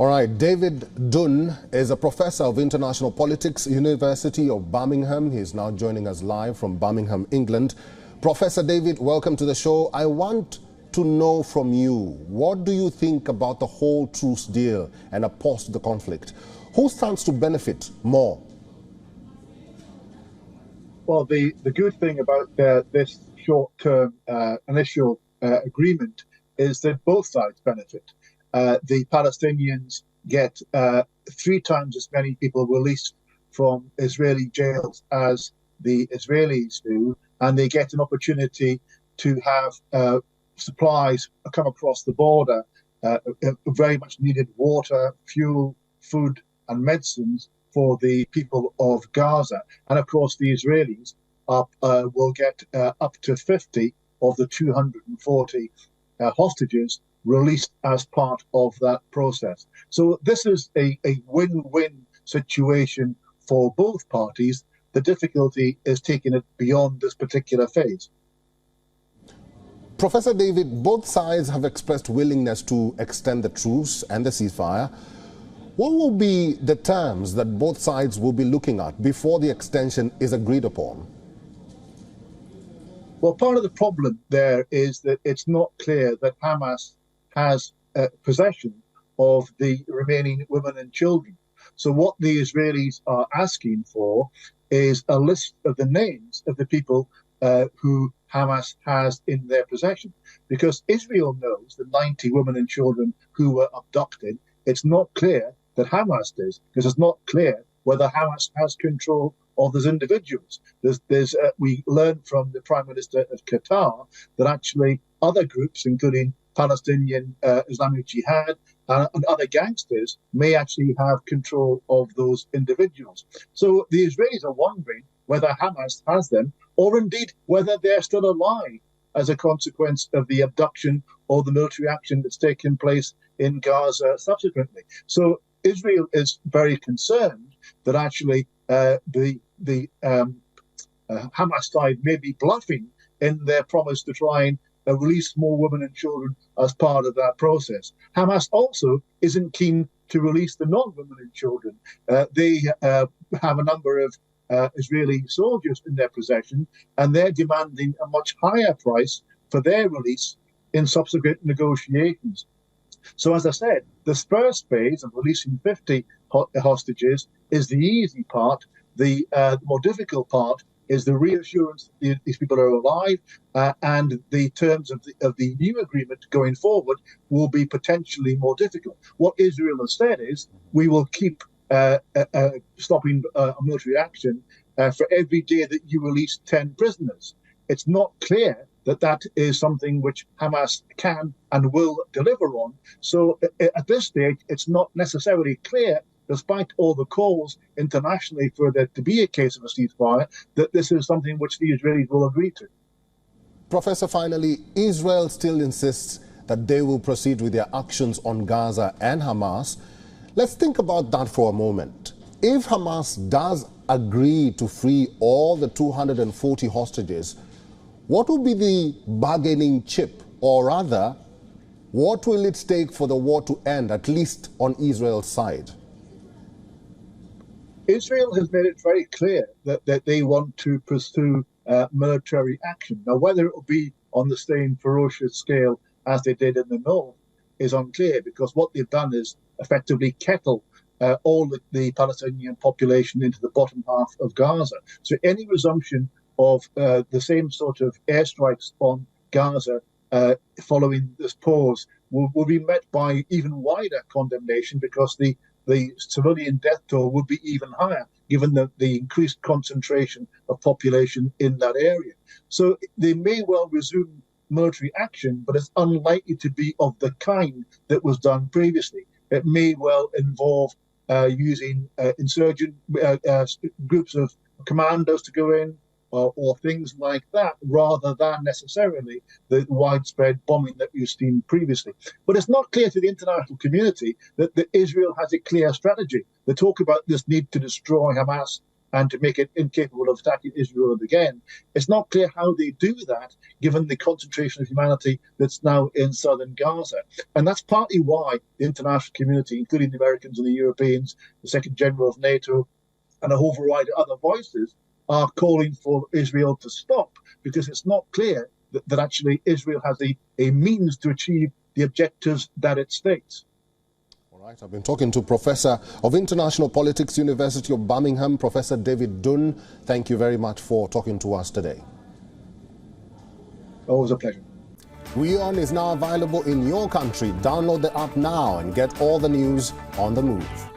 All right, David Dunn is a professor of international politics, University of Birmingham. He's now joining us live from Birmingham, England. Professor David, welcome to the show. I want to know from you, what do you think about the whole truce deal and a pause to the conflict? Who stands to benefit more? Well, the good thing about this short-term initial agreement is that both sides benefit. The Palestinians get 3 times as many people released from Israeli jails as the Israelis do, and they get an opportunity to have supplies come across the border, very much needed water, fuel, food, and medicines for the people of Gaza. And of course, the Israelis will get up to 50 of the 240 hostages released as part of that process. So this is a win-win situation for both parties. The difficulty is taking it beyond this particular phase. Professor David, both sides have expressed willingness to extend the truce and the ceasefire. What will be the terms that both sides will be looking at before the extension is agreed upon? Well, part of the problem there is that it's not clear that Hamas has possession of the remaining women and children. So what the Israelis are asking for is a list of the names of the people who Hamas has in their possession. Because Israel knows the 90 women and children who were abducted. It's not clear that Hamas does, because it's not clear whether Hamas has control of those individuals. We learned from the Prime Minister of Qatar that actually other groups, including Palestinian Islamic Jihad and other gangsters, may actually have control of those individuals. So the Israelis are wondering whether Hamas has them, or indeed whether they're still alive as a consequence of the abduction or the military action that's taken place in Gaza subsequently. So Israel is very concerned that actually the Hamas side may be bluffing in their promise to try and release more women and children as part of that process. Hamas also isn't keen to release the non-women and children. They have a number of Israeli soldiers in their possession, and they're demanding a much higher price for their release in subsequent negotiations. So, as I said, the first phase of releasing 50 hostages is the easy part. The more difficult part is the reassurance that these people are alive, and the terms of the new agreement going forward will be potentially more difficult. What Israel has said is, we will keep stopping military action for every day that you release 10 prisoners. It's not clear that that is something which Hamas can and will deliver on. So at this stage, it's not necessarily clear, despite all the calls internationally for there to be a case of a ceasefire, that this is something which the Israelis will agree to. Professor, finally, Israel still insists that they will proceed with their actions on Gaza and Hamas. Let's think about that for a moment. If Hamas does agree to free all the 240 hostages, what will be the bargaining chip? Or rather, what will it take for the war to end, at least on Israel's side? Israel has made it very clear that they want to pursue military action. Now, whether it will be on the same ferocious scale as they did in the north is unclear, because what they've done is effectively kettle all the Palestinian population into the bottom half of Gaza. So any resumption of the same sort of airstrikes on Gaza following this pause will be met by even wider condemnation, because the civilian death toll would be even higher, given the increased concentration of population in that area. So they may well resume military action, but it's unlikely to be of the kind that was done previously. It may well involve using insurgent groups of commandos to go in, or things like that, rather than necessarily the widespread bombing that we've seen previously. But it's not clear to the international community that Israel has a clear strategy. They talk about this need to destroy Hamas and to make it incapable of attacking Israel again. It's not clear how they do that, given the concentration of humanity that's now in southern Gaza. And that's partly why the international community, including the Americans and the Europeans, the Secretary General of NATO, and a whole variety of other voices, are calling for Israel to stop, because it's not clear that actually Israel has a means to achieve the objectives that it states. All right, I've been talking to Professor of International Politics, University of Birmingham, Professor David Dunn. Thank you very much for talking to us today. Always a pleasure. WION is now available in your country. Download the app now and get all the news on the move.